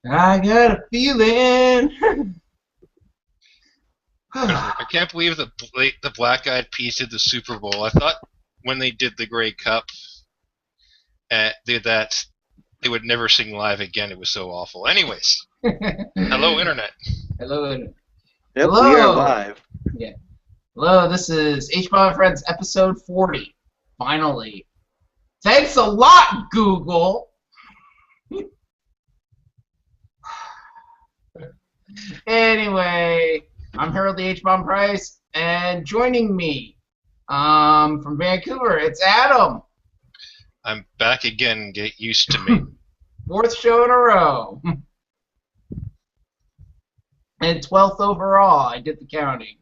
I got a feeling. I can't believe the Black Eyed Peas did the Super Bowl. I thought when they did the Grey Cup, that they would never sing live again. It was so awful. Anyways, hello internet. Hello. Yep, we are Hello. live. Yeah. Hello, this is H-Bomb Friends episode 40. Finally. Thanks a lot, Google. Anyway, I'm Harold the H-Bomb Price, and joining me from Vancouver, it's Adam. I'm back again. Get used to me. Fourth show in a row. And 12th overall. I did the counting.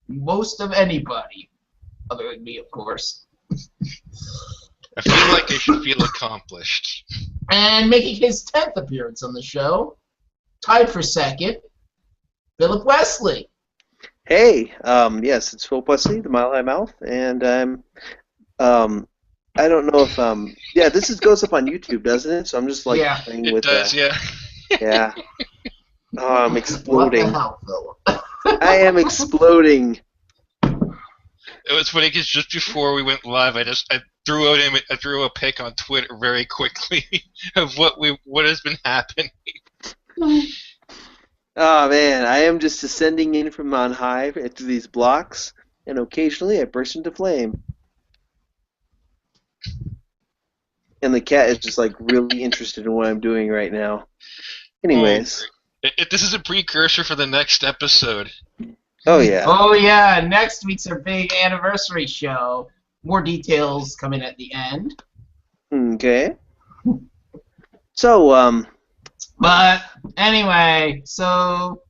Most of anybody. Other than me, of course. I feel like I should feel accomplished. And making his 10th appearance on the show, tied for second, Philip Wesley. Hey, yes, it's Phil Wesley, the Mile High Mouth, and I don't know if, yeah, goes up on YouTube, doesn't it? So I'm just like Yeah, playing It with does, yeah. yeah. Oh, I'm what the exploding. hell, Philip? I am exploding. It was funny because just before we went live, I threw a pic on Twitter very quickly of what has been happening. Oh man, I am just ascending in from on high into these blocks, and occasionally I burst into flame. And the cat is just like really interested in what I'm doing right now. Anyways, This is a precursor for the next episode. oh yeah. Oh, yeah, next week's our big anniversary show. More details coming at the end. Okay. So, But anyway, so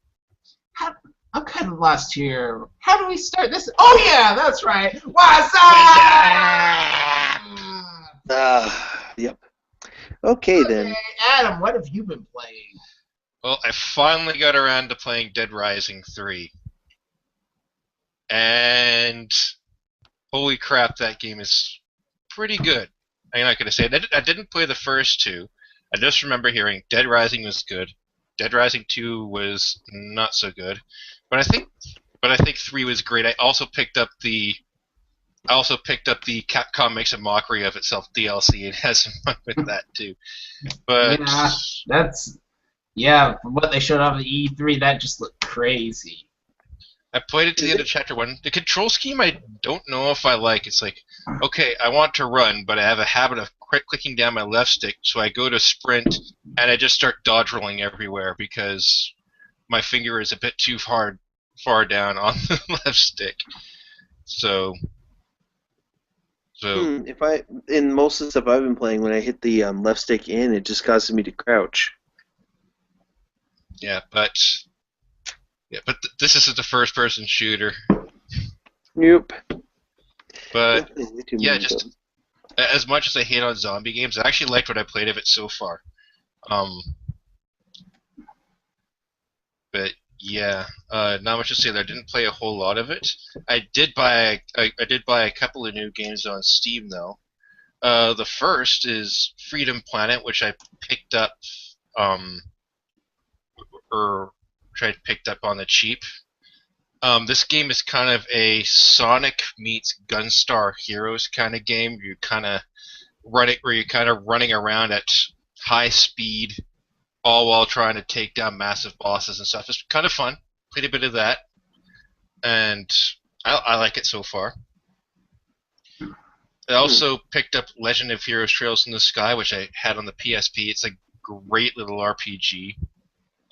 I'm kind of lost here. How do we start this? Oh, yeah, that's right. What's up? yep. Okay then. Okay, Adam, what have you been playing? Well, I finally got around to playing Dead Rising 3. And holy crap, that game is pretty good. I'm not going to say it. I didn't play the first two. I just remember hearing Dead Rising was good. Dead Rising 2 was not so good. But I think 3 was great. I also picked up the Capcom Makes a Mockery of Itself DLC and had some fun with that too. But Yeah, from what they showed off at E3, that just looked crazy. I played it to the end of chapter 1. The control scheme I don't know if I like. It's like, okay, I want to run, but I have a habit of clicking down my left stick, so I go to sprint, and I just start dodge rolling everywhere because my finger is a bit too far down on the left stick. So If in most of the stuff I've been playing, when I hit the left stick in, it just causes me to crouch. yeah, but this isn't a first-person shooter. Yep. But yeah, just as much as I hate on zombie games, I actually liked what I played of it so far. But yeah, not much to say there. I didn't play a whole lot of it. I did buy a couple of new games on Steam though. The first is Freedom Planet, which I picked up, or tried picked up on the cheap. This game is kind of a Sonic meets Gunstar Heroes kind of game. You're kind of running around at high speed, all while trying to take down massive bosses and stuff. It's kind of fun. Played a bit of that, and I like it so far. I also picked up Legend of Heroes Trails in the Sky, which I had on the PSP. It's a great little RPG.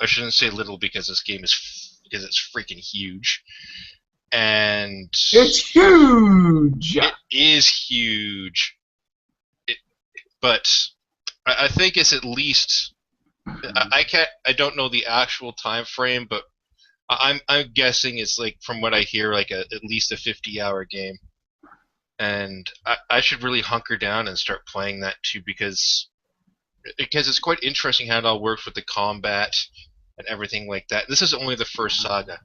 I shouldn't say little because this game is because it's freaking huge. And It's huge! it is huge. But I think it's at least I don't know the actual time frame, but I'm guessing it's like from what I hear like at least a 50-hour game. And I should really hunker down and start playing that too because it's quite interesting how it all works with the combat and everything like that. This is only the first saga.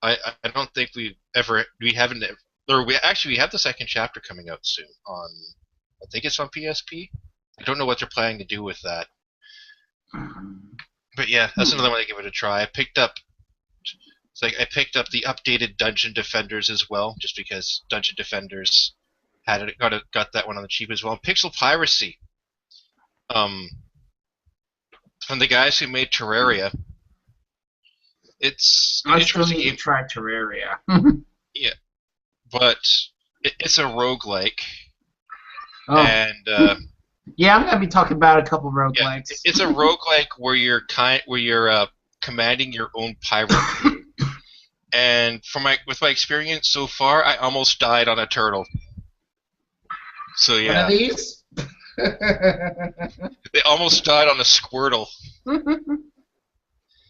I don't think we haven't or we have the second chapter coming out soon on I think it's on PSP. I don't know what they're planning to do with that. But yeah, that's another one I give it a try. I picked up the updated Dungeon Defenders as well, just because Dungeon Defenders got that one on the cheap as well. Pixel Piracy, um, from the guys who made Terraria. It's an I still interesting need game. to try Terraria. Yeah, but it's a roguelike, Oh, and yeah, I'm gonna be talking about a couple yeah, roguelikes. it's a roguelike where you're commanding your own pirate crew. And with my experience so far, I almost died on a turtle. So One yeah, of these. they almost died on a Squirtle.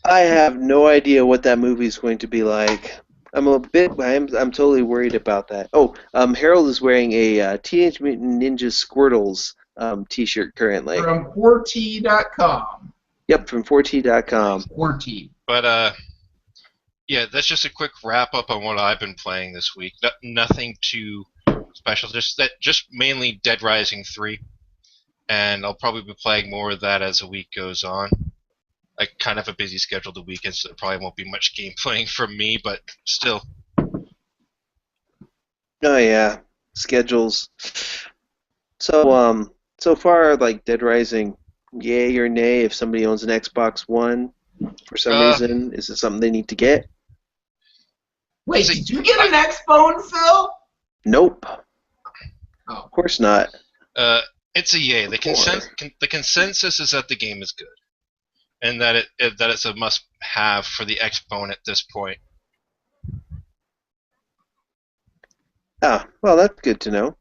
I have no idea what that movie's going to be like. I'm totally worried about that. Oh, Harold is wearing a Teenage Mutant Ninja Squirtles T-shirt currently. From 4T.com. Yep, from 4T.com. 4T. But yeah, that's just a quick wrap up on what I've been playing this week. Nothing too special. Just mainly Dead Rising 3, and I'll probably be playing more of that as the week goes on. I kind of have a busy schedule the weekend, so there probably won't be much game playing from me, but still. Oh yeah, schedules. So far, like Dead Rising, yay or nay? If somebody owns an Xbox One, for some reason, is it something they need to get? Wait, did you get an Xbone, Phil? Nope. Oh. Of course not. It's a yay. The consensus is that the game is good, and that it's a must-have for the Xbone at this point. Ah, well, that's good to know.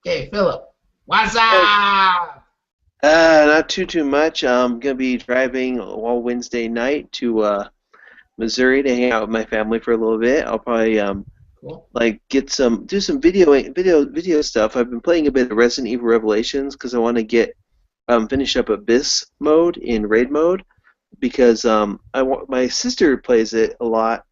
Hey, Philip. What's up? Not too much. I'm gonna be driving all Wednesday night to Missouri to hang out with my family for a little bit. I'll probably Cool. like do some video stuff. I've been playing a bit of Resident Evil Revelations because I want to get finish up Abyss mode in raid mode because my sister plays it a lot,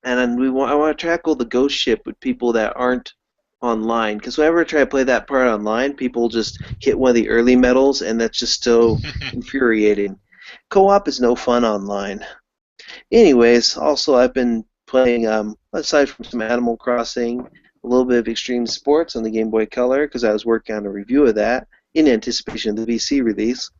and I want to tackle the ghost ship with people that aren't online, because whenever I try to play that part online, people just hit one of the early medals, and that's just so infuriating. Co-op is no fun online. Anyways, also I've been playing, aside from some Animal Crossing, a little bit of Extreme Sports on the Game Boy Color, because I was working on a review of that in anticipation of the VC release.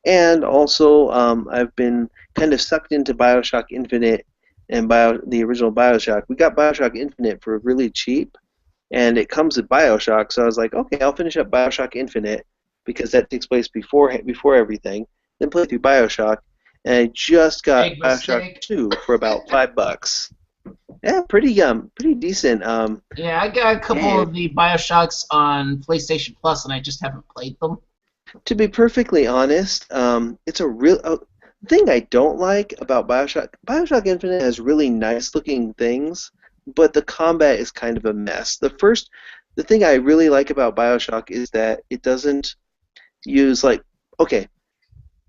And also, I've been kind of sucked into Bioshock Infinite and the original Bioshock. We got Bioshock Infinite for really cheap, and it comes with Bioshock, so I was like, okay, I'll finish up Bioshock Infinite, because that takes place before everything, then play through Bioshock, and I just got Big Bioshock mistake. 2 for about $5. Yeah, pretty decent. Yeah, I got a couple Yeah. of the Bioshocks on PlayStation Plus, and I just haven't played them. To be perfectly honest, it's a real thing I don't like about Bioshock. Bioshock Infinite has really nice looking things, but the combat is kind of a mess. The thing I really like about Bioshock is that it doesn't use okay,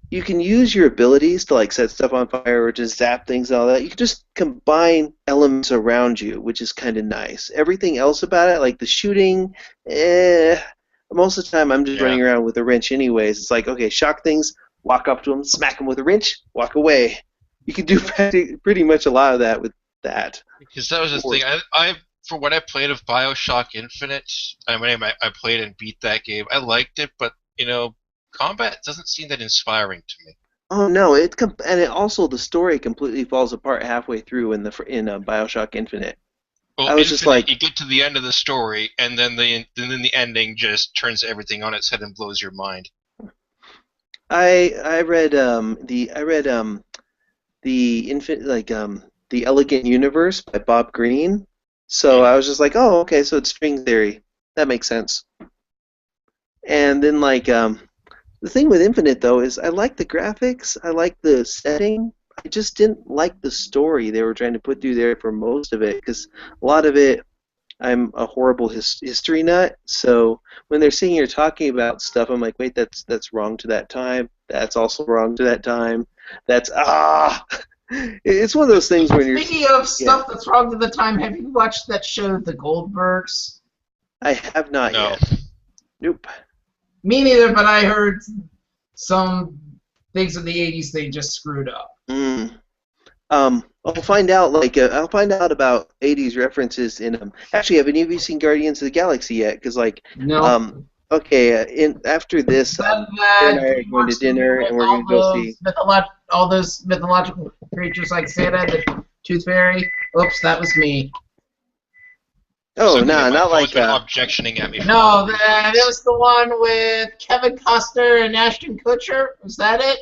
you can use your abilities to set stuff on fire or just zap things and all that. You can just combine elements around you, which is kind of nice. Everything else about it, like the shooting, most of the time I'm just running around with a wrench anyways. It's like, okay, shock things, walk up to them, smack them with a wrench, walk away. You can do pretty much a lot of that with that. Because that was the thing. I for what I played of Bioshock Infinite, I played and beat that game. I liked it, but combat doesn't seem that inspiring to me. Oh no! Also the story completely falls apart halfway through in Bioshock Infinite. Well, I was just like, you get to the end of the story, and then the ending just turns everything on its head and blows your mind. I read the Elegant Universe by Bob Greene. So I was just like, oh, okay, so it's string theory. That makes sense. And then the thing with Infinite though is I like the graphics, I like the setting. I just didn't like the story they were trying to put through there for most of it, because a lot of it, I'm a horrible history nut. So when they're sitting here talking about stuff, I'm like, wait, that's wrong to that time. That's also wrong to that time. It's one of those things when you're. Speaking of stuff that's wrong to the time, have you watched that show, The Goldbergs? I have not yet. Nope. Me neither, but I heard some things in the 80s they just screwed up. Mm. I'll find out. I'll find out about '80s references in. Actually, have any of you seen Guardians of the Galaxy yet? Because No. okay, after this, That, Sarah and I are pretty going to much the dinner, with and we're going to go see. all those mythological creatures like Santa, the Tooth Fairy. Oops, that was me. Oh, So, nah, my not phone's like been objectioning at me. For No, 3 it days. was the one with Kevin Costner and Ashton Kutcher. Was that it?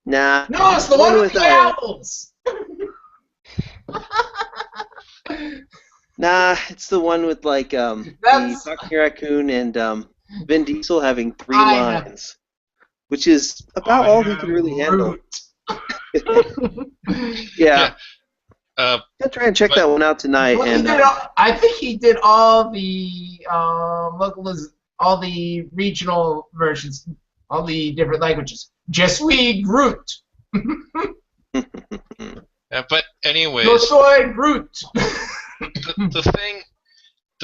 nah. No, it's the One one with with the owls. Nah, it's the one with the That's Talking Raccoon and Vin Diesel having 3 I know. lines, which is about all he can really handle. Yeah, Yeah. I'll try and check But- that one out tonight. Well, And I think he did all the all the regional versions, all the different languages. Je suis Groot. But anyways, Yo soy Groot. the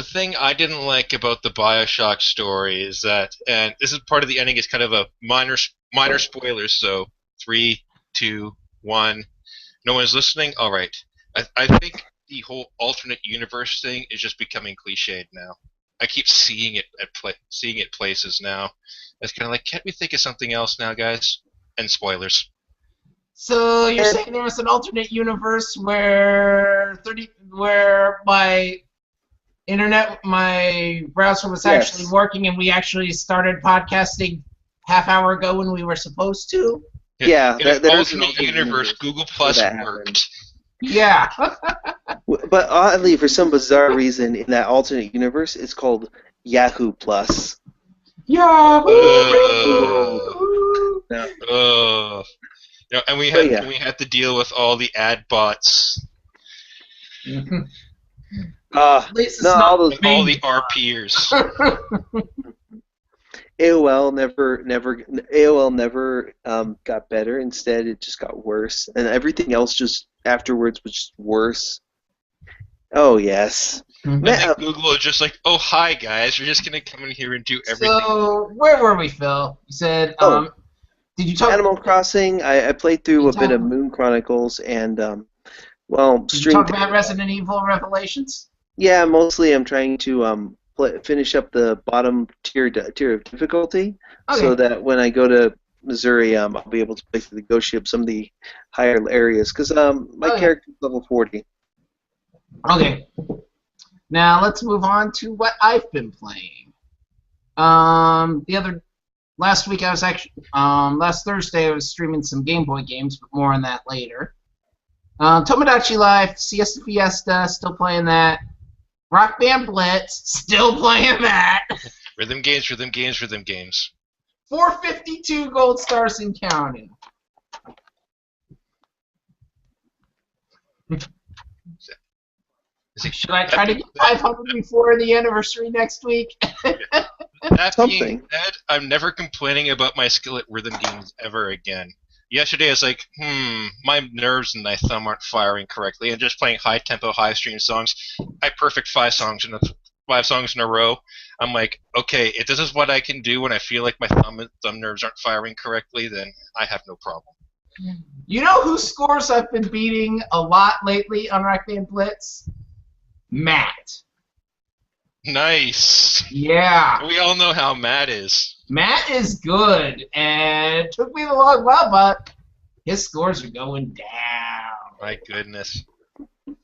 thing I didn't like about the Bioshock story is that, and this is part of the ending, is kind of a minor spoilers. So 3, 2, 1. No one's listening. All right. I think the whole alternate universe thing is just becoming cliched now. I keep seeing it seeing it places now. It's kind of like, can't we think of something else now, guys? And spoilers. So you're saying there was an alternate universe where my browser was actually Yes. working and we actually started podcasting half-hour ago when we were supposed to? Yeah, In an there is an alternate alternate universe, universe Google where Plus that worked. happened. Yeah. But oddly, for some bizarre reason, in that alternate universe, it's called Yahoo Plus. Yahoo! No. And we But had yeah. we had to deal with all the ad bots At least it's No, not all those and all the me. RPers. AOL never got better. Instead, it just got worse, and everything else just afterwards was just worse. Oh yes. And Man, then Google is just like, oh hi guys, we're just gonna come in here and do everything. So, where were we, Phil? You said, Oh. did you talk? Animal Crossing. I played through You a bit of talk- Moon Chronicles and Did you streamed. talk about Resident Evil Revelations? Yeah, mostly I'm trying to finish up the bottom tier of difficulty, Okay. so that when I go to Missouri, I'll be able to play through the ghost ship, some of the higher areas, because my Okay. character's level 40. Okay. Now let's move on to what I've been playing. Last week I was actually last Thursday I was streaming some Game Boy games, but more on that later. Tomodachi Life, Siesta Fiesta, still playing that. Rock Band Blitz, still playing that. Rhythm games, rhythm games, rhythm games. 452 gold stars and counting. Should I try to get 500 before the anniversary next week? That being Something. said, I'm never complaining about my skill at rhythm games ever again. Yesterday I was like, my nerves and my thumb aren't firing correctly, and just playing high tempo, high stream songs. I perfect 5 songs in a row. I'm like, okay, if this is what I can do when I feel like my thumb nerves aren't firing correctly, then I have no problem. You know whose scores I've been beating a lot lately on Rock Band Blitz? Matt. Nice. Yeah. We all know how Matt is. Matt is good, and it took me a long while, but his scores are going down. My goodness.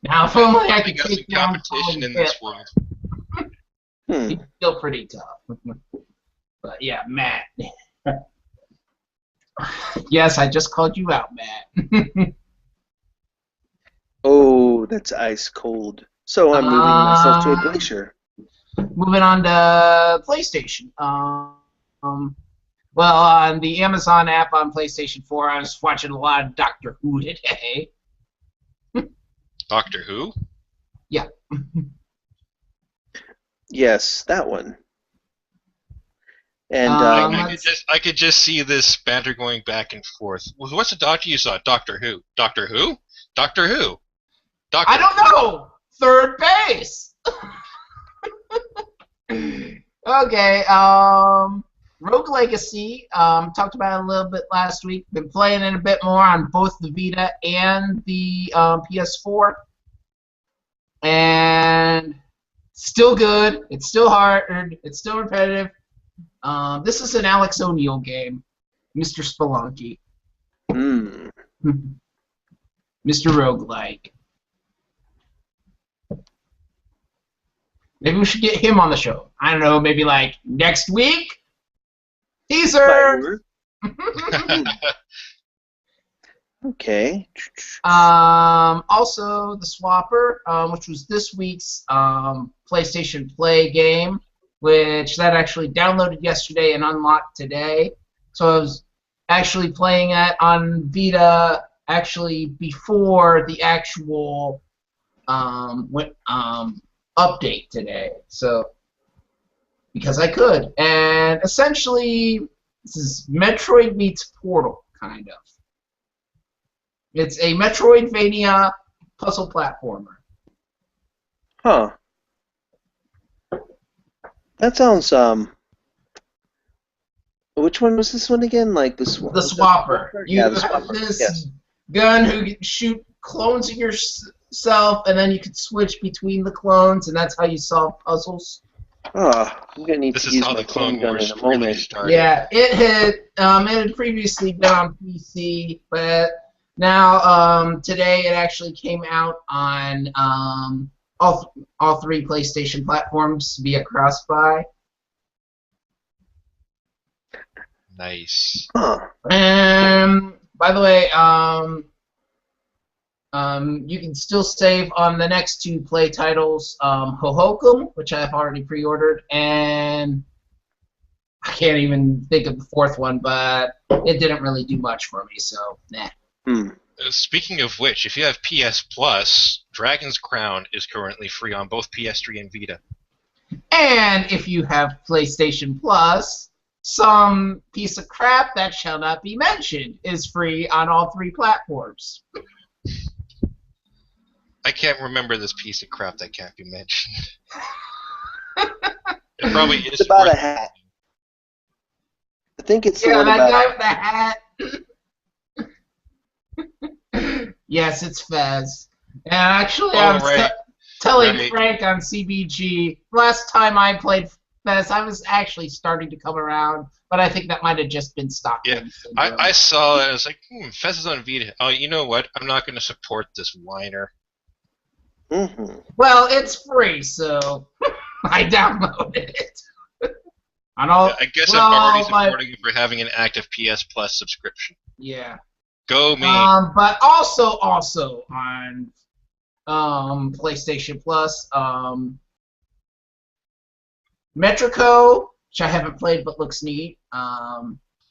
Now, if only I I could got some take down competition in Tony this Hitler. world. He's still pretty tough. But yeah, Matt. Yes, I just called you out, Matt. Oh, that's ice cold. So I'm moving myself to a glacier. Moving on to PlayStation. Well, on the Amazon app on PlayStation 4, I was watching a lot of Doctor Who today. Doctor Who? Yeah. Yes, that one. And I could just see this banter going back and forth. Well, what's the doctor you saw? Doctor Who? Doctor Who? Doctor Who? Doctor I don't know. Third base. Okay. Rogue Legacy, talked about it a little bit last week. Been playing it a bit more on both the Vita and the PS4. And still good. It's still hard. It's still repetitive. This is an Alex O'Neill game. Mr. Spelunky. Hmm. Mr. Roguelike. Maybe we should get him on the show. I don't know, maybe like next week? Teaser! Okay. Also, the Swapper, which was this week's PlayStation Play game, which that actually downloaded yesterday and unlocked today. So I was actually playing it on Vita actually before the actual update today. So because I could, and essentially this is Metroid meets Portal, kind of. It's a Metroidvania puzzle platformer. Huh. That sounds Which one was this one again? Like the Swapper. You Yeah, the have Swapper. this Yes. gun who can shoot clones of yourself, and then you can switch between the clones, and that's how you solve puzzles. Oh, I'm gonna need This to is use how my the Clone gun Wars in a really moment. started. Yeah, it had previously been on PC, but now today it actually came out on all three PlayStation platforms via cross-buy. Nice. Huh. By the way, you can still save on the next two play titles, Hohokum, which I've already pre-ordered, and I can't even think of the fourth one, but it didn't really do much for me, so nah. Speaking of which, if you have PS Plus, Dragon's Crown is currently free on both PS3 and Vita. And if you have PlayStation Plus, some piece of crap that shall not be mentioned is free on all three platforms. I can't remember this piece of crap that can't be mentioned. It probably is. It's about worth a hat. I think it's the Yeah, one that about. guy with the hat. Yes, it's Fez. And actually, I was right. telling Right. Frank on CBG, last time I played Fez, I was actually starting to come around, but I think that might have just been Stockholm syndrome. I saw it. I was like, Fez is on Vita. Oh, you know what? I'm not going to support this whiner. Mm-hmm. Well, it's free, so I downloaded it. On all, I guess well, I'm already supporting you for having an active PS Plus subscription. yeah. Go me. But also on PlayStation Plus, Metrico, which I haven't played but looks neat.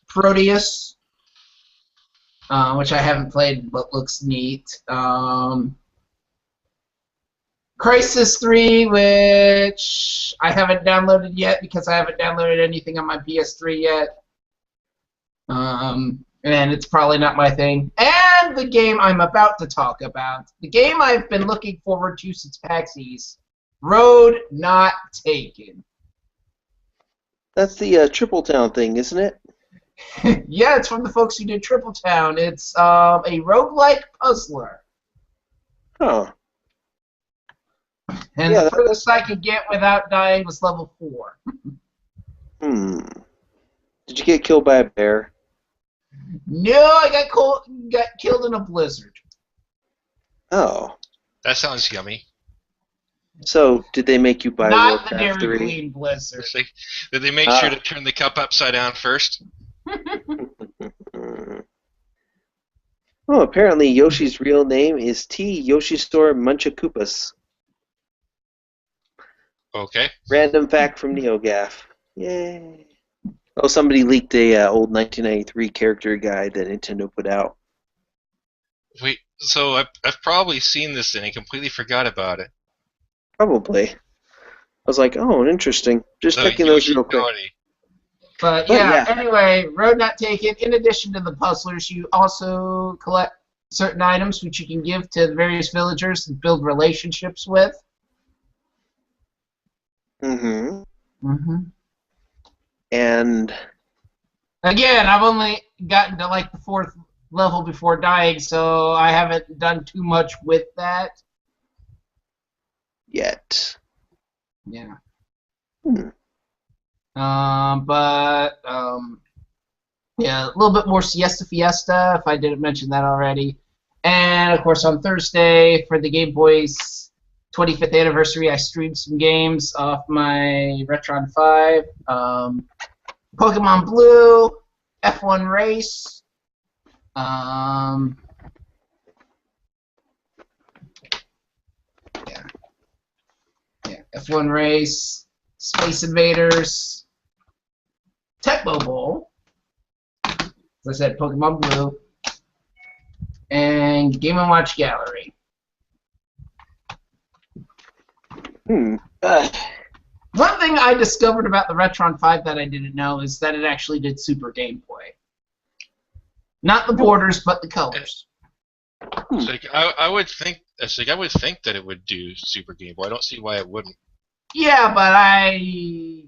Proteus, which I haven't played but looks neat. Crisis 3, which I haven't downloaded yet because I haven't downloaded anything on my PS3 yet. And it's probably not my thing. And the game I'm about to talk about, the game I've been looking forward to since PAX East, Road Not Taken. That's the Triple Town thing, isn't it? Yeah, it's from the folks who did Triple Town. It's a roguelike puzzler. Oh. And Yeah, the furthest I could get without dying was level 4. Did you get killed by a bear? No, I got killed in a blizzard. Oh. That sounds yummy. So, did they make you buy Not the Warcraft Dairy 3? Queen blizzard. Did they make sure to turn the cup upside down first? Oh, apparently Yoshi's real name is T. Yoshistore Munchakoopas. Okay. Random fact from NeoGAF. Yay. Oh, somebody leaked a old 1993 character guide that Nintendo put out. Wait, so I've probably seen this and I completely forgot about it. Probably. I was like, oh, interesting. Just checking those real quick. But But yeah, yeah. anyway, Road Not Taken. In addition to the puzzlers, you also collect certain items which you can give to the various villagers and build relationships with. Mm-hmm. Mm-hmm. And Again, I've only gotten to like the 4th level before dying, so I haven't done too much with that. Yet. Yeah. Hmm. Yeah, a little bit more Siesta Fiesta, if I didn't mention that already. And, of course, on Thursday, for the Game Boy's 25th anniversary, I streamed some games off my Retron 5. Pokemon Blue, F1 Race, yeah, F1 Race, Space Invaders, Tecmo Bowl, as I said, Pokemon Blue, and Game & Watch Gallery. Hmm. One thing I discovered about the Retron 5 that I didn't know is that it actually did Super Game Boy. Not the borders, but the colors. It's like I would think. It's like I would think that it would do Super Game Boy. I don't see why it wouldn't. Yeah, but I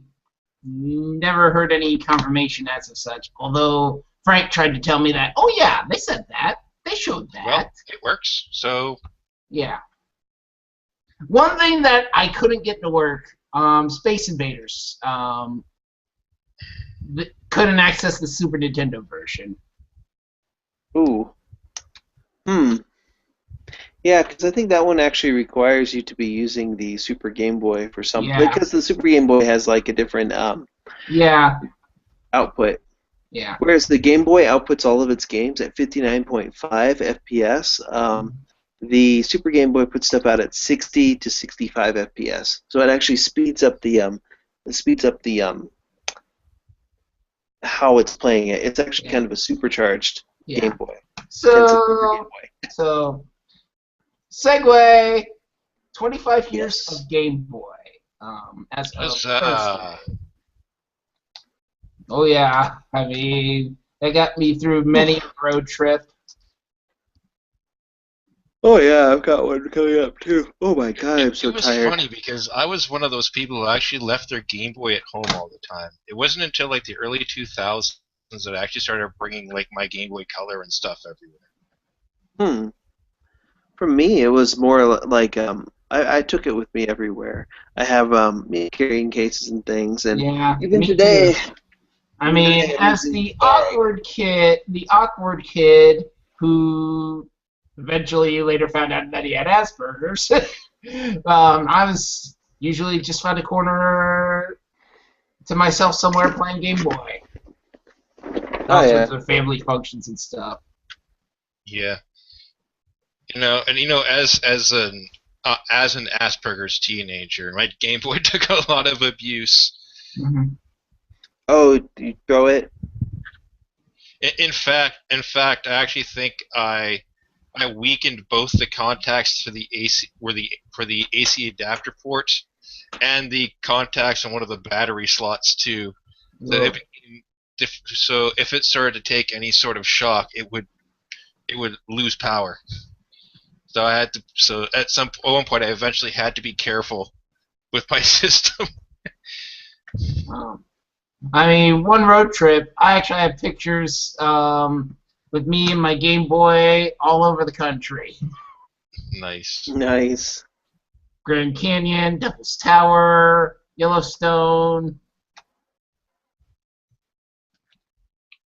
never heard any confirmation as of such. Although Frank tried to tell me that, oh yeah, they said that. They showed that. Well, it works. So yeah. One thing that I couldn't get to work, Space Invaders, couldn't access the Super Nintendo version. Ooh. Hmm. Yeah, because I think that one actually requires you to be using the Super Game Boy for some, because the Super Game Boy has like a different yeah. output. Yeah. Whereas the Game Boy outputs all of its games at 59.5 FPS. The Super Game Boy puts stuff out at 60 to 65 FPS. So it actually speeds up the how it's playing it. It's actually kind of a supercharged Game Boy. So segue, 25 years of Game Boy. As of Thursday. Oh yeah, I mean, they got me through many a road trip. Oh yeah, I've got one coming up too. Oh my god, I'm so tired. It was funny because I was one of those people who actually left their Game Boy at home all the time. It wasn't until like the early 2000s that I actually started bringing like my Game Boy Color and stuff everywhere. For me, it was more like I took it with me everywhere. I have carrying cases and things, and even today. Too. I mean, as the awkward kid who eventually later found out that he had Asperger's, I was usually just found a corner to myself somewhere playing Game Boy. All sorts of family functions and stuff. Yeah. As an Asperger's teenager, my Game Boy took a lot of abuse. Mm-hmm. Oh, you throw it? In fact, I actually think I weakened both the contacts for the AC for the AC adapter port and the contacts on one of the battery slots too. So if it started to take any sort of shock, it would lose power. So I had to. So at one point, I eventually had to be careful with my system. I mean, one road trip, I actually have pictures with me and my Game Boy all over the country. Nice. Nice. Grand Canyon, Devil's Tower, Yellowstone.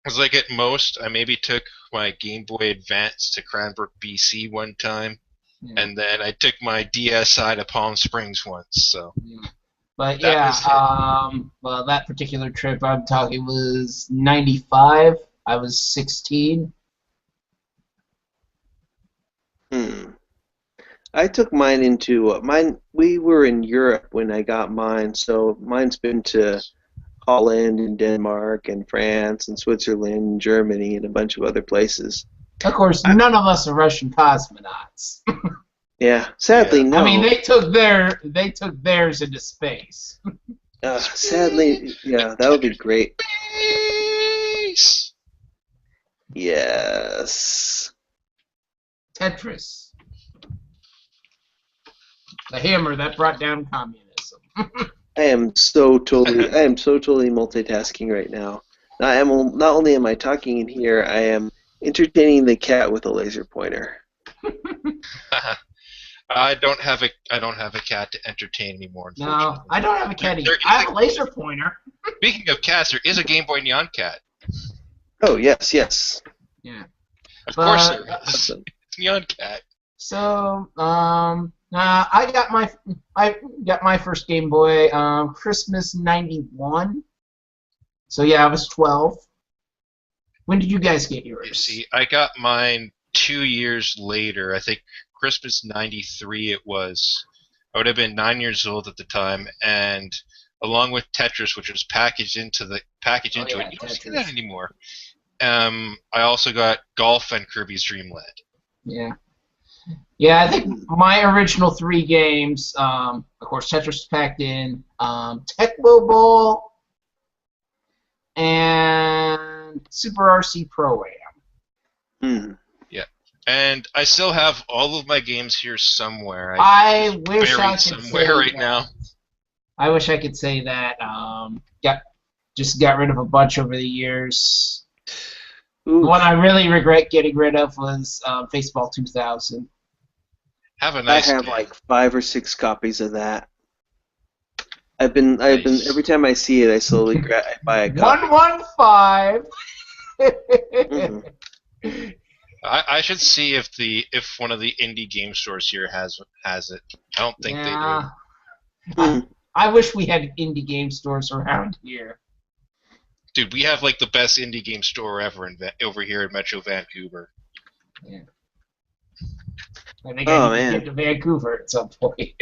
It's like at most, I maybe took my Game Boy Advance to Cranbrook, BC one time, and then I took my DSi to Palm Springs once. So. But well, that particular trip I'm talking was 95. I was 16. I took mine into we were in Europe when I got mine, so mine's been to Holland and Denmark and France and Switzerland and Germany and a bunch of other places. Of course, none of us are Russian cosmonauts. Yeah, sadly, no. I mean, they took theirs into space. Sadly, yeah, that would be great. Space. Yes. Tetris. The hammer that brought down communism. I am so totally multitasking right now. Not only am I talking in here, I am entertaining the cat with a laser pointer. I don't have a cat to entertain anymore, unfortunately. No, I don't have a cat either. There I is have a laser pointer. Speaking of cats, there is a Game Boy Neon cat. Oh yes, yes. Yeah. Of course there is. Awesome. It's Neon Cat. So, I got my first Game Boy, Christmas '91. So yeah, I was 12. When did you guys get yours? You see, I got mine 2 years later. I think Christmas '93 it was. I would have been 9 years old at the time, and along with Tetris, which was packaged into it. You don't see that anymore. I also got Golf and Kirby's Dream Land. Yeah. Yeah, I think my original 3 games, of course, Tetris was packed in, Tecmo Bowl, and Super RC Pro-Am. Yeah. And I still have all of my games here somewhere. I wish I could somewhere say right that. now. I wish I could say that. Got rid of a bunch over the years. Ooh. The one I really regret getting rid of was Baseball 2000. Have a nice I have day. like 5 or 6 copies of that. I've been every time I see it, I slowly buy a copy. 115. Mhm. I should see if one of the indie game stores here has it. I don't think they do. Mhm. I wish we had indie game stores around here. Dude, we have like the best indie game store ever over here in Metro Vancouver. Yeah. I think Oh, I need man. to get to Vancouver at some point.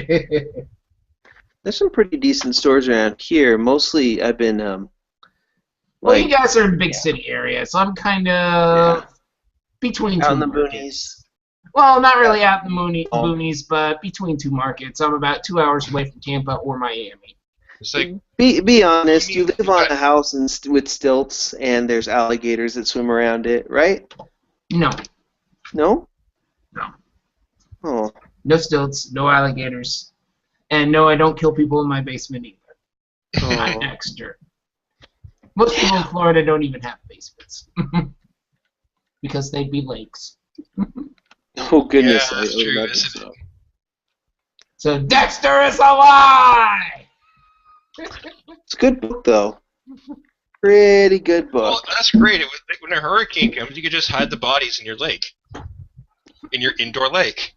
There's some pretty decent stores around here. Mostly, I've been Well, you guys are in big city areas, so I'm kind of between out two in the markets. boonies. Well, not really out in the boonies, but between 2 markets. I'm about 2 hours away from Tampa or Miami. It's like Be honest. You You mean- live on a house with stilts, and there's alligators that swim around it, right? No. No. No. Oh. No stilts, no alligators. And no, I don't kill people in my basement either. I'm Oh. Dexter. Most people in Florida don't even have basements. Because they'd be lakes. Oh goodness. Yeah, that's I would true, imagine isn't so. So Dexter is alive! It's a good book though. Pretty good book. well, that's great. When a hurricane comes, you can just hide the bodies in your lake, in your indoor lake.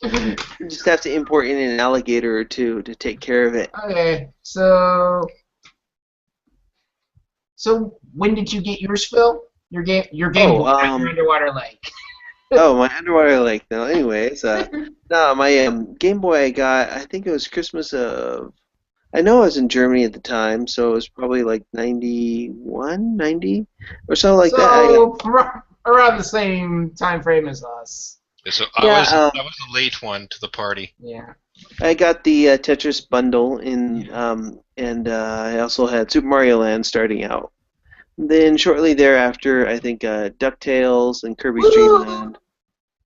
You just have to import in an alligator or two to take care of it. Okay, so when did you get yours, Phil? Your game Boy, your underwater lake. Oh, my underwater lake. No, anyways, no, my Game Boy I got. I think it was Christmas of. I know I was in Germany at the time, so it was probably like 91, 90, or so like that. So around the same time frame as us. So Yeah, I was the late one to the party. Yeah. I got the Tetris bundle and I also had Super Mario Land starting out. Then shortly thereafter, I think DuckTales and Kirby's Dream Land.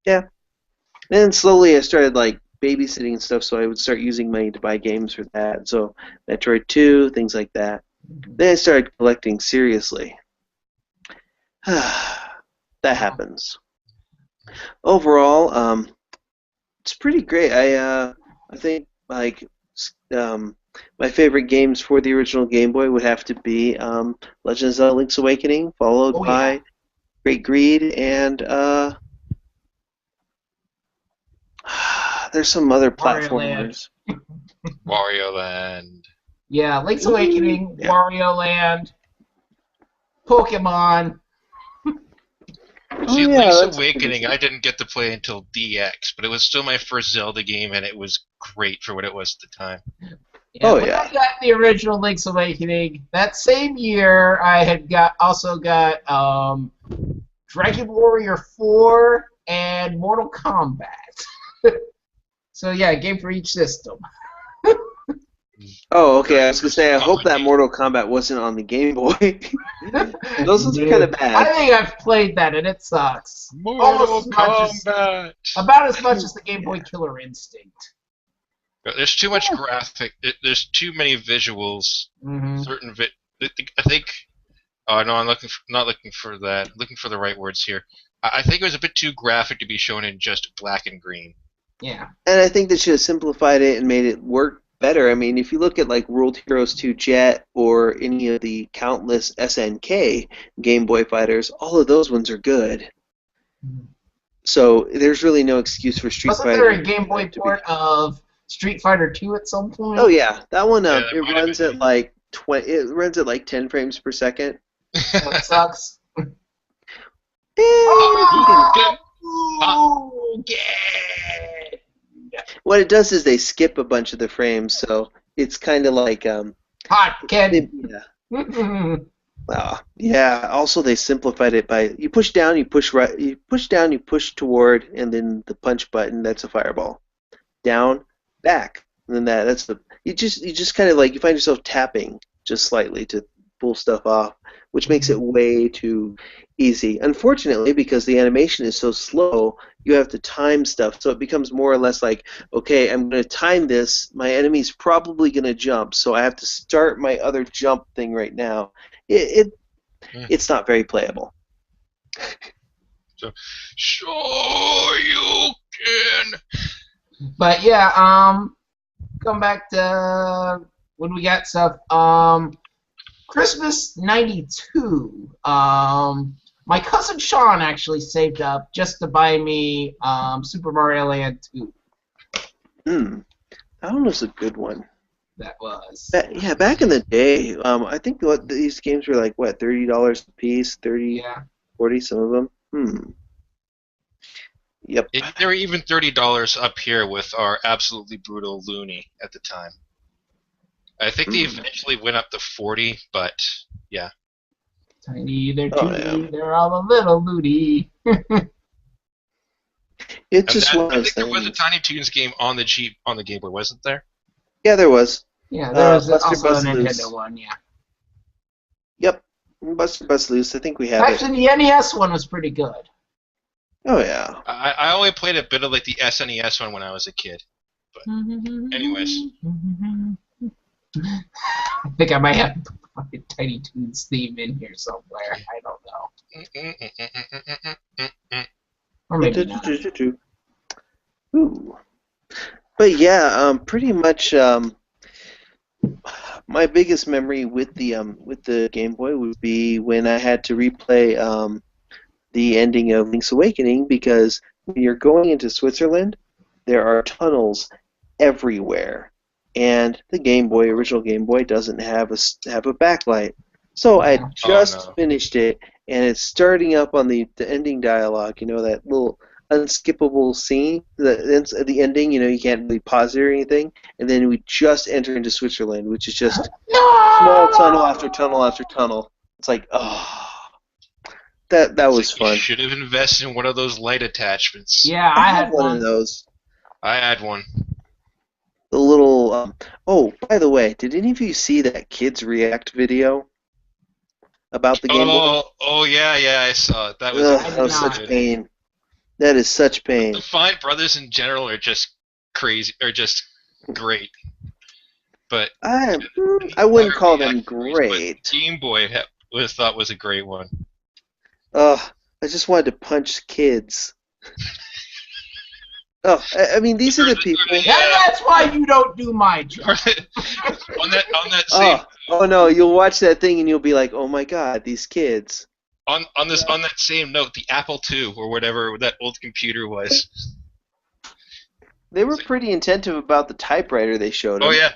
Yeah. Then slowly I started like babysitting and stuff, so I would start using money to buy games for that. So Metroid 2, things like that. Then I started collecting seriously. That happens. Overall, it's pretty great. I think like my favorite games for the original Game Boy would have to be Legend of Zelda: Link's Awakening, followed by Great Greed, and there's some other platformers. Wario Land. Yeah, Link's Awakening, Yeah. Wario Land, Pokemon. See, yeah, Link's that's Awakening, pretty I didn't get to play until DX, but it was still my first Zelda game, and it was great for what it was at the time. Yeah, Oh, when yeah. I got the original Link's Awakening, that same year I had also got Dragon Warrior 4 and Mortal Kombat. So yeah, a game for each system. Oh, okay. I was gonna say I hope that Mortal Kombat wasn't on the Game Boy. Those ones are kind of I bad. think I've played that and it sucks. Mortal Almost as much Kombat! About as much as the Game Boy Killer Instinct. There's too much graphic. There's too many visuals. Mm-hmm. I think. Oh no, I'm not looking for that. I'm looking for the right words here. I think it was a bit too graphic to be shown in just black and green. Yeah. And I think they should have simplified it and made it work better. I mean, if you look at like World Heroes 2 Jet or any of the countless SNK Game Boy fighters, all of those ones are good. So there's really no excuse for Street Wasn't Fighter. there a Game Boy port of Street Fighter 2 at some point? Oh yeah, that one. Yeah, that It might have runs been. at like 20. It runs at like 10 frames per second. That sucks. Good. Ooh, yeah. What it does is they skip a bunch of the frames, so it's kind of like Hot kid. yeah. Yeah. Also, they simplified it by you push down, you push right, you push down, you push toward, and then the punch button. That's a fireball. Down, back, and then that's the. You just kind of like you find yourself tapping just slightly to pull stuff off, which makes it way too easy. Unfortunately, because the animation is so slow, you have to time stuff, so it becomes more or less like, okay, I'm going to time this. My enemy's probably going to jump, so I have to start my other jump thing right now. It's not very playable. So, sure you can. But yeah, come back to when we got stuff. Christmas '92. My cousin Sean actually saved up just to buy me Super Mario Land 2. That one was a good one. That was. Yeah, back in the day, I think these games were like, what, $30 a piece? 30, Yeah. 40, some of them? Yep. They were even $30 up here with our absolutely brutal Looney at the time. I think they eventually went up to 40, but yeah. Tiny, they're Oh, teeny, yeah. they're all a little booty. It's just one of I those think there was a things. Tiny Toons game on the Game Boy, wasn't there? Yeah, there was. Yeah, there was Buster also a Bust Nintendo Loose. one, yeah. Yep. Buster Bust Loose. I think we have it. Actually, the NES one was pretty good. Oh, yeah. I only played a bit of like the SNES one when I was a kid. But anyways. I think I might have to put a Tiny Toons theme in here somewhere. I don't know. Or maybe not. Ooh. But yeah, pretty much my biggest memory with the Game Boy would be when I had to replay the ending of Link's Awakening, because when you're going into Switzerland, there are tunnels everywhere, and the original Game Boy, doesn't have a backlight. So I had just finished it, and it's starting up on the ending dialogue. You know, that little unskippable scene, the ending. You know, you can't really pause it or anything, and then we just enter into Switzerland, which is just small tunnel after tunnel after tunnel. It's like, oh. That was fun. You should have invested in one of those light attachments. Yeah, I had one of those. I had one. The little. Oh, by the way, did any of you see that Kids React video about the Game Boy? Oh yeah, I saw it. That was such pain. That is such pain. The Fine Brothers in general are just crazy, are just great. But I wouldn't call them great. Game Boy thought was a great one. I just wanted to punch kids. I mean, these are the people. That's why you don't do my job. on that same. Oh no! You'll watch that thing and you'll be like, "Oh my God, these kids." On that same note, the Apple II or whatever that old computer was. They were pretty attentive about the typewriter they showed. Oh yeah.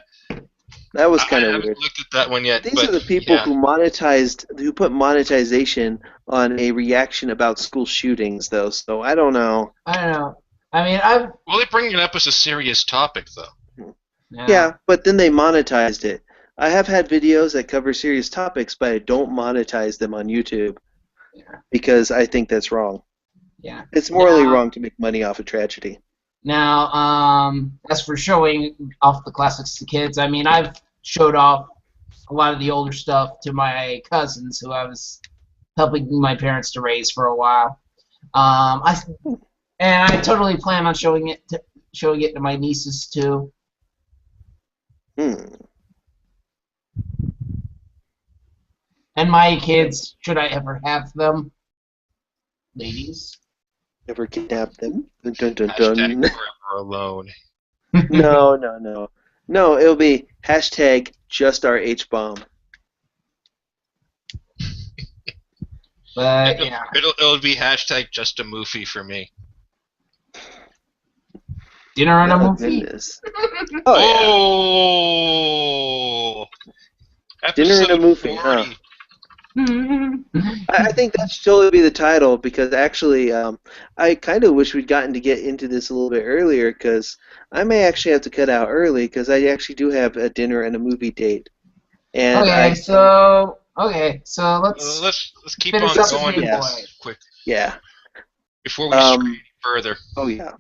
That was kind of weird. I haven't looked at that one yet. These are the people who put monetization on a reaction about school shootings, though. So I don't know. I mean, Well, they bring it up as a serious topic, though. Yeah, but then they monetized it. I have had videos that cover serious topics, but I don't monetize them on YouTube because I think that's wrong. Yeah. It's morally wrong to make money off a tragedy. Now, as for showing off the classics to kids, I mean, I've showed off a lot of the older stuff to my cousins who I was helping my parents to raise for a while. I totally plan on showing it to my nieces too. Hmm. And my kids, should I ever have them, ladies? Never kidnap them. Dun, dun, dun, Hashtag dun. forever alone. No, no, no. No, it'll be hashtag just our H-bomb. But yeah. It'll be hashtag just a movie for me. Dinner and a Oh, movie. goodness. Oh, yeah. Oh, Dinner and a episode movie, 40. huh? I think that should totally be the title because actually, I kind of wish we'd gotten to get into this a little bit earlier because I may actually have to cut out early because I actually do have a dinner and a movie date. And Okay, so let's Let's keep finish on up the going Game Yes. Boy. quick yeah. before we stray Um, any further. oh, yeah.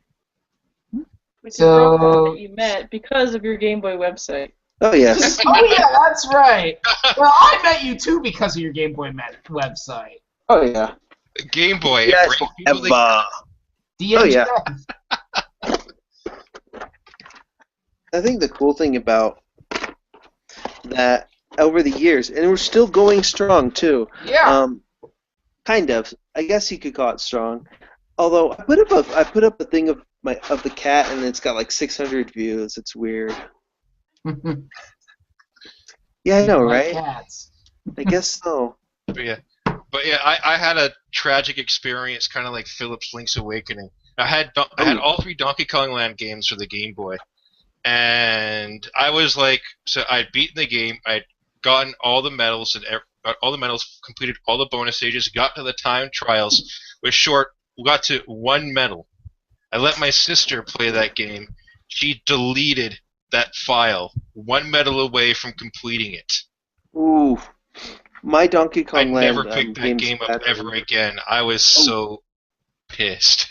With So- your girlfriend that you met because of your Game Boy website. Oh, yes. Oh yeah, that's right. Well, I met you too because of your Game Boy website. Oh, yeah. Game Boy. Yes, it brings people forever. DMG. Oh, yeah. I think the cool thing about that over the years, and we're still going strong too. Yeah. Kind of. I guess you could call it strong. Although I put up a thing of the cat, and it's got like 600 views. It's weird. Yeah, I know, Like right? Cats. I guess so. But yeah, I had a tragic experience, kind of like Philip's Link's Awakening. I had all 3 Donkey Kong Land games for the Game Boy, and I was like, so I'd beaten the game, I'd gotten all the medals and got all the medals, completed all the bonus stages, got to the time trials, was short, got to 1 medal. I let my sister play that game. She deleted that file, 1 medal away from completing it. Ooh, my Donkey Kong I Land never picked that game's game up better. ever again. I was so pissed.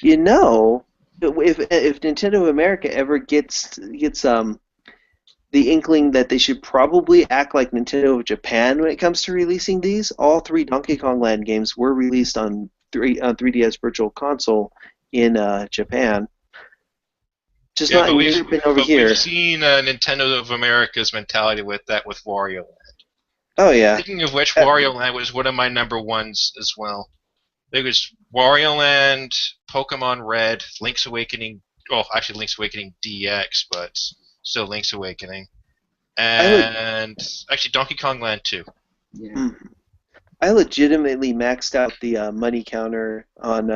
You know, if Nintendo of America ever gets the inkling that they should probably act like Nintendo of Japan when it comes to releasing these, all 3 Donkey Kong Land games were released on 3DS Virtual Console in Japan. Just not in Europe and over here. We've seen Nintendo of America's mentality with that with Wario Land. Oh yeah. Speaking of which, Wario Land was one of my number ones as well. It was Wario Land, Pokemon Red, Link's Awakening. Well, actually, Link's Awakening DX, but still Link's Awakening, and actually Donkey Kong Land 2. Yeah. I legitimately maxed out the money counter on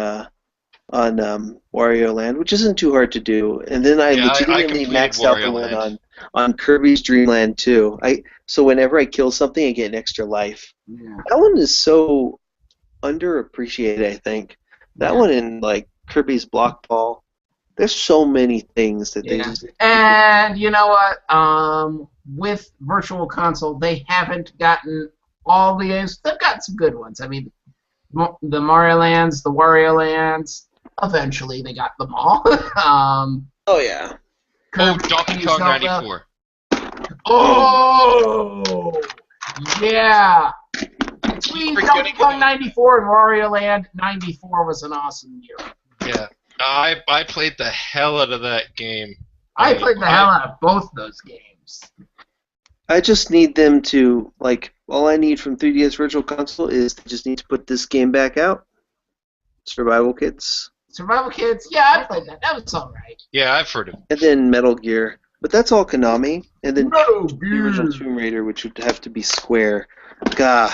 Wario Land, which isn't too hard to do, and then I legitimately maxed out the one on Kirby's Dream Land 2. So whenever I kill something, I get an extra life. Yeah. That one is so underappreciated, I think. That one in like Kirby's Block Ball. There's so many things that they just... And you know what? With Virtual Console, they haven't gotten all the games. They've got some good ones. I mean, the Mario Lands, the Wario Lands. Eventually, they got them all. Oh yeah. Donkey Kong 94. Oh yeah. Between Donkey Kong 94 and Wario Land 94 was an awesome year. Yeah. I played the hell out of that game. I played the hell out of both those games. I just need them to, like, all I need from 3DS Virtual Console is they just need to put this game back out. Survival Kits. Survival Kids, yeah, I played that. That was alright. Yeah, I've heard of it. And then Metal Gear. But that's all Konami. And then Metal the original Gear. Tomb Raider, which would have to be Square. Gah.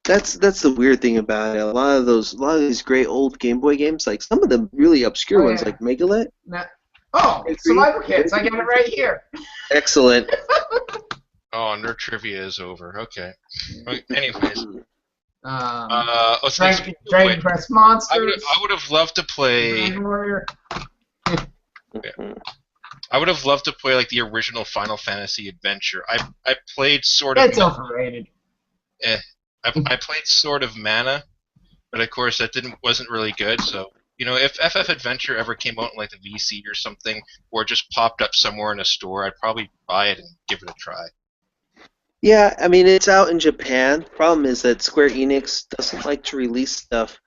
That's the weird thing about it. A lot of these great old Game Boy games, like some of the really obscure ones, like Megalith. Survival Kids, I got it right here. Excellent. Oh, nerd trivia is over. Okay. Anyways. Dragon Quest Monsters. I would have loved to play. Dragon Warrior. I would have loved to play like the original Final Fantasy Adventure. I played sort of. It's overrated. I played Sword of Mana, but of course that wasn't really good. So if FF Adventure ever came out in like the VC or something, or just popped up somewhere in a store, I'd probably buy it and give it a try. Yeah, I mean it's out in Japan. Problem is that Square Enix doesn't like to release stuff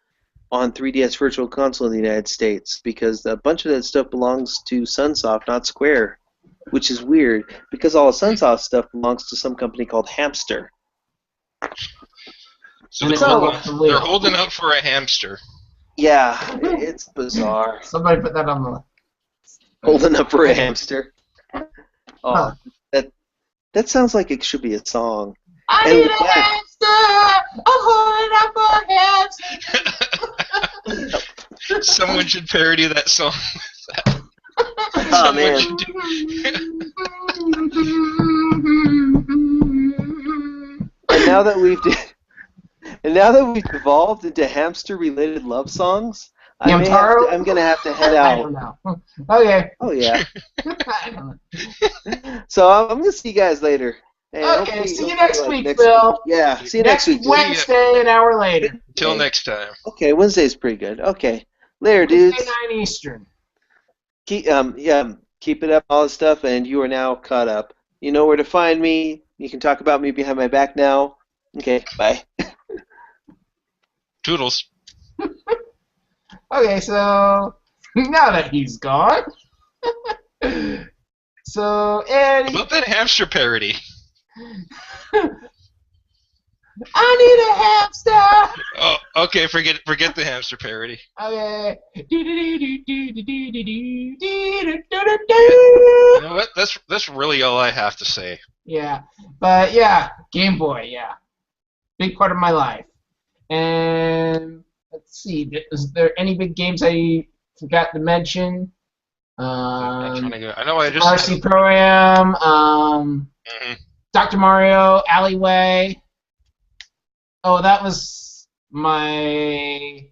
on 3DS Virtual Console in the United States because a bunch of that stuff belongs to Sunsoft, not Square, which is weird because all of Sunsoft stuff belongs to some company called Hamster. So And they're it's all holding, off the they're wheel. holding out for a hamster. Yeah, it's bizarre. Somebody put that on the list. Holding up for a hamster. Oh, Huh. that sounds like it should be a song. I And need with a that- hamster! I'm holding up for a hamster! Someone should parody that song. Oh Someone man. should do. And now that we've evolved into hamster-related love songs, I'm gonna have to head I don't out. know. Okay. Oh yeah. I don't know. So I'm gonna see you guys later. And Okay, hopefully- see you hopefully, next like, week, next Phil. week. Yeah, see you next week. dude. Wednesday, an hour later. Till next time. Okay, Wednesday's pretty good. Okay, later, Wednesday, dudes. 9 Eastern. Keep it up, all this stuff, and you are now caught up. You know where to find me. You can talk about me behind my back now. Okay, bye. Toodles. Okay, so now that he's gone. So, Eddie, About that hamster parody. I need a hamster! Oh, okay. Forget the hamster parody. Okay. You know what? That's really all I have to say. Yeah, but yeah, Game Boy, yeah. Big part of my life. And let's see, is there any big games I forgot to mention? I'm trying to go. I know I just. RC Pro-Am, Mhm. Dr. Mario, Alleyway. Oh, that was my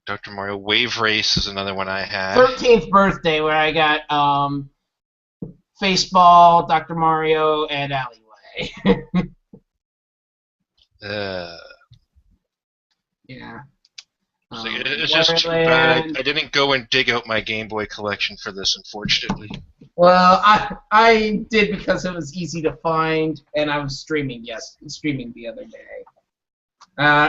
Dr. Mario Wave Race is another one I had. 13th birthday where I got Faceball, Dr. Mario, and Alleyway. Yeah. So it's just too bad Wonderland. I didn't go and dig out my Game Boy collection for this, unfortunately. Well, I did because it was easy to find, and I was streaming the other day.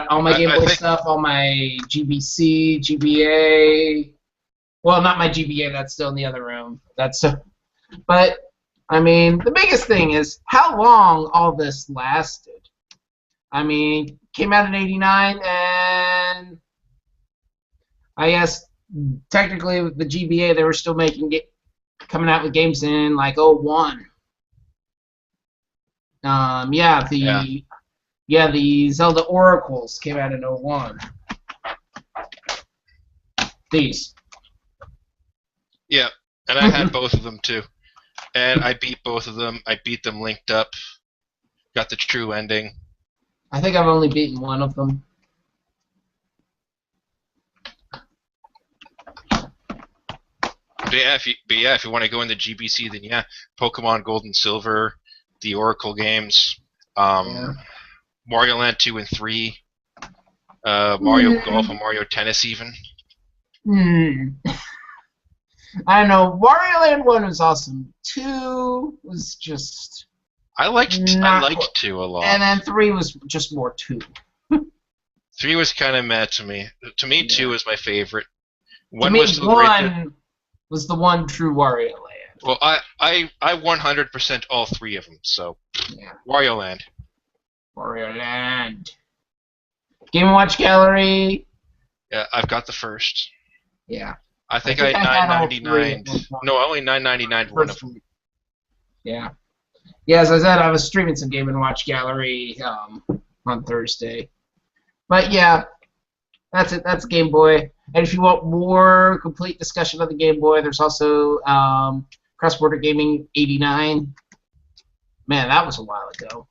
All my Game I Boy think- stuff, all my GBC, GBA. Well, not my GBA. That's still in the other room. But I mean, the biggest thing is how long all this lasted. I mean, came out in '89, and I guess technically with the GBA they were still coming out with games in like '01. The Zelda Oracles came out in '01. These. Yeah, and I had both of them too. And I beat both of them. I beat them linked up. Got the true ending. I think I've only beaten one of them. But yeah, if you want to go into GBC, then yeah, Pokemon Gold and Silver, the Oracle games, Yeah. Mario Land 2 and 3, Mario Golf and Mario Tennis even. I don't know. Wario Land 1 was awesome. 2 was just... I liked Not 2 a lot. And then 3 was just more 2. 3 was kind of meh to me. To me, Yeah. 2 was my favorite. To 1 me, was still great. 1 was the one true Wario Land. Well, I 100% all 3 of them. So Yeah. Wario Land. Wario Land. Game & Watch Gallery. Yeah, I've got the first. Yeah. I think I I think I had all 9.99. three at one point. No, only 9.99 one of First them. one. Yeah. Yeah, as I said, I was streaming some Game & Watch Gallery on Thursday. But yeah, that's it. That's Game Boy. And if you want more complete discussion of the Game Boy, there's also Cross Border Gaming 89. Man, that was a while ago.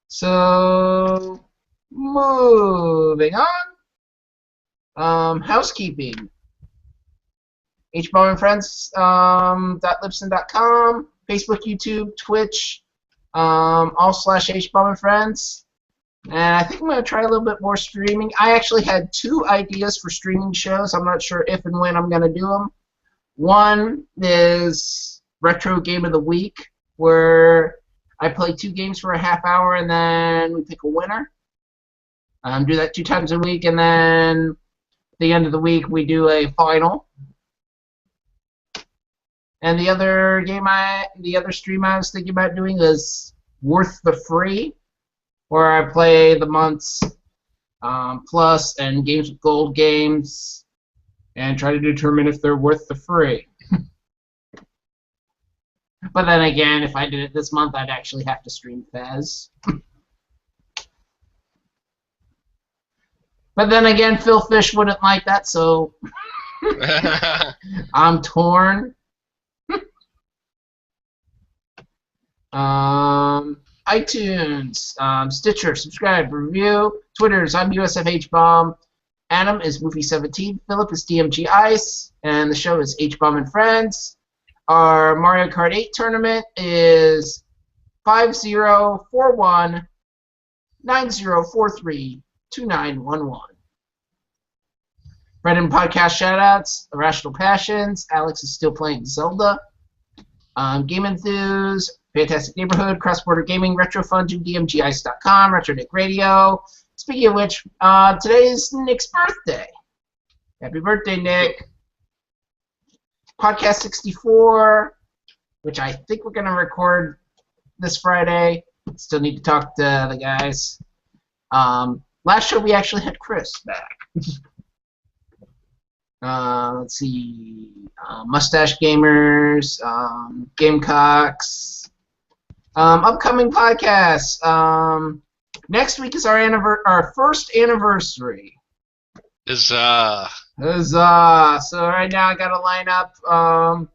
So, moving on. Housekeeping. HBomb and Friends, .libsyn.com, Facebook, YouTube, Twitch, all/HBomb and Friends. And I think I'm going to try a little bit more streaming. I actually had 2 ideas for streaming shows. I'm not sure if and when I'm going to do them. One is Retro Game of the Week, where I play 2 games for a half hour, and then we pick a winner. Do that 2 times a week, and then at the end of the week we do a final. And the other stream I was thinking about doing is Worth the Free, where I play the month's plus and games with gold games, and try to determine if they're worth the free. But then again, if I did it this month, I'd actually have to stream Fez. But then again, Phil Fish wouldn't like that, so I'm torn. iTunes, Stitcher, subscribe, review. Twitter's I'm USFHBomb. Adam is Movie17. Philip is DMG Ice. And the show is HBomb and Friends. Our Mario Kart 8 tournament is 5041-9043-2911. Reddit podcast shoutouts, Irrational Passions. Alex is still playing Zelda. Game Enthuse, Fantastic Neighborhood, Cross Border Gaming, Retro Fun, DMGIce.com, Retro Nick Radio. Speaking of which, today is Nick's birthday. Happy birthday, Nick. Podcast 64, which I think we're going to record this Friday. Still need to talk to the guys. Last show we actually had Chris back. Let's see. Mustache Gamers, Gamecocks. Upcoming podcasts. Next week is our first anniversary. Huzzah. Huzzah! So right now I got a lineup.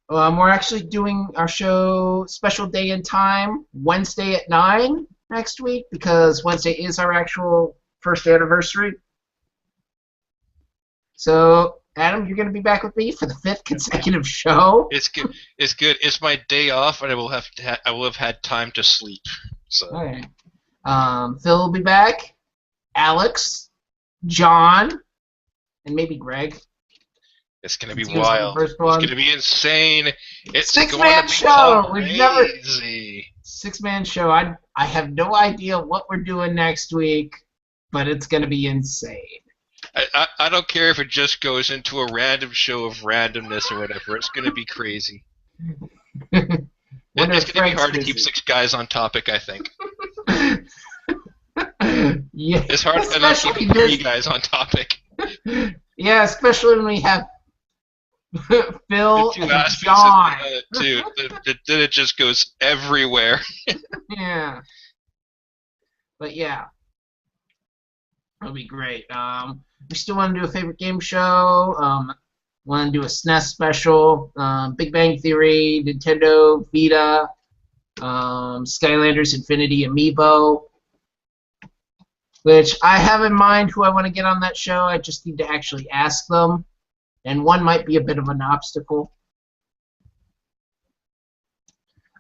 We're actually doing our show special day and time Wednesday at 9 next week because Wednesday is our actual first anniversary. So, Adam, you're going to be back with me for the 5th consecutive show. It's good. It's good. It's my day off, and I will have had time to sleep. So. All right. Phil will be back. Alex, John, and maybe Greg. It's going to be wild. It's going to be insane. It's Six-man show. Crazy. Six-man show. I have no idea what we're doing next week, but it's going to be insane. I don't care if it just goes into a random show of randomness or whatever. It's going to be crazy. It's going to be hard to keep 6 guys on topic, I think. Yeah, it's hard enough keeping 3 guys on topic. Yeah, especially when we have Phil and John. Then it just goes everywhere. Yeah. But yeah. That'll be great. We still want to do a favorite game show. Want to do a SNES special. Big Bang Theory, Nintendo, Vita, Skylanders Infinity Amiibo. Which I have in mind who I want to get on that show. I just need to actually ask them. And one might be a bit of an obstacle.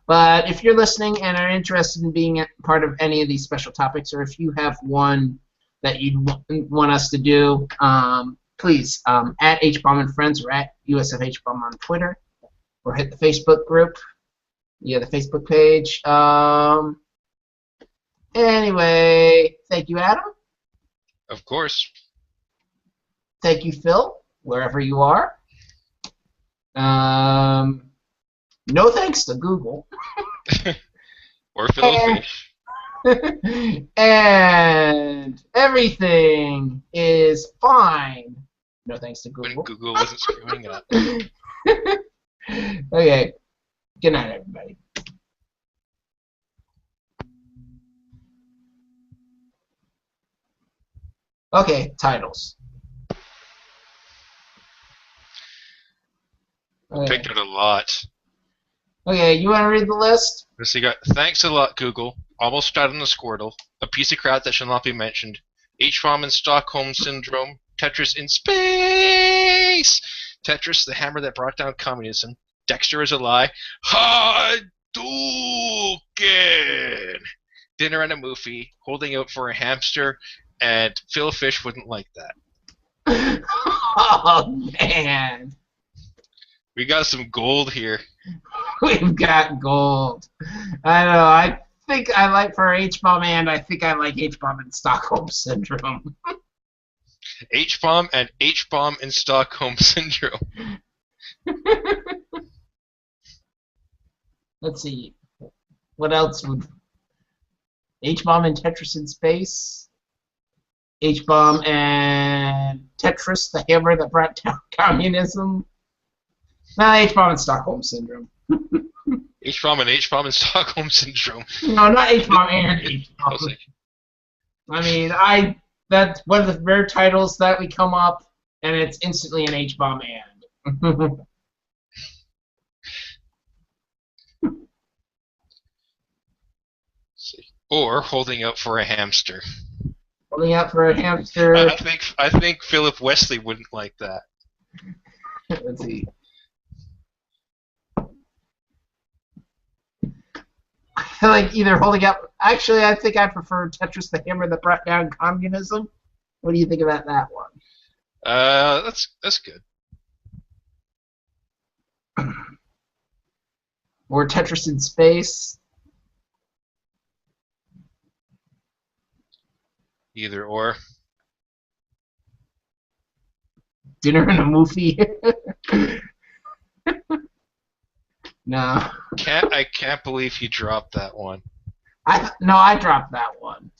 But if you're listening and are interested in being a part of any of these special topics, or if you have one that you'd want us to do, please, at HBomb and Friends or at USFHBomb on Twitter, or hit the Facebook group, the Facebook page. Anyway, thank you, Adam. Of course. Thank you, Phil, wherever you are. No thanks to Google. Or Phil Fish. And everything is fine. No thanks to Google. When Google wasn't screwing up. Okay. Good night, everybody. Okay, titles. Picked it a lot. Okay, you want to read the list? So you got Thanks a Lot, Google, Almost Died on the Squirtle, A Piece of Crap That Shall Not Be Mentioned, H-Bomb and Stockholm Syndrome, Tetris in Space, Tetris, the Hammer That Brought Down Communism, Dexter is a Lie, Hadouken, Dinner and a Movie, Holding Out for a Hamster, and Phil Fish wouldn't like that. Oh, man. We got some gold here. We've got gold. I know. I think I like for H-bomb, and I think I like H-bomb and Stockholm Syndrome. H-bomb and H-bomb in Stockholm Syndrome. Let's see. What else would H-bomb and Tetris in Space? H-bomb and Tetris, the hammer that brought down communism. No, H-bomb and Stockholm Syndrome. H-bomb and H-bomb in Stockholm Syndrome. No, not H-bomb and H-bomb. I mean, that's one of the rare titles that we come up, and it's instantly an H-bomb and. Or holding out for a hamster. Holding out for a hamster. I think Philip Wesley wouldn't like that. Let's see. I feel like either holding up. Actually, I think I prefer Tetris, the hammer that brought down communism. What do you think about that one? That's good. Or Tetris in Space. Either or. Dinner and a movie. No. I can't believe he dropped that one. I dropped that one.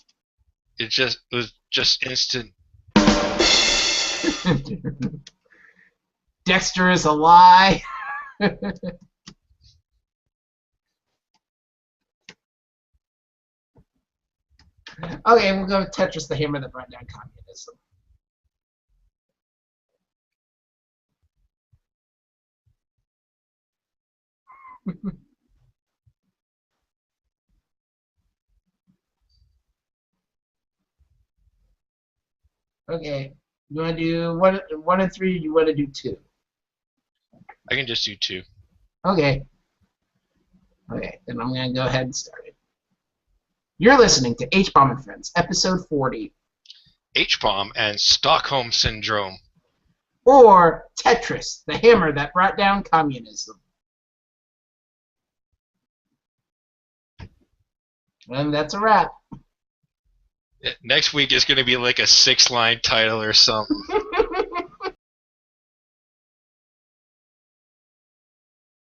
It was just instant. Dexter is a lie. Okay, we'll go with Tetris, the hammer that brought down communism. Okay, you want to do one and three, or you want to do two? I can just do two. Okay. Okay, then I'm going to go ahead and start it. You're listening to H-Bomb and Friends, episode 40. H-bomb and Stockholm Syndrome. Or Tetris, the hammer that brought down communism. And that's a wrap. Next week is going to be like a 6-line title or something.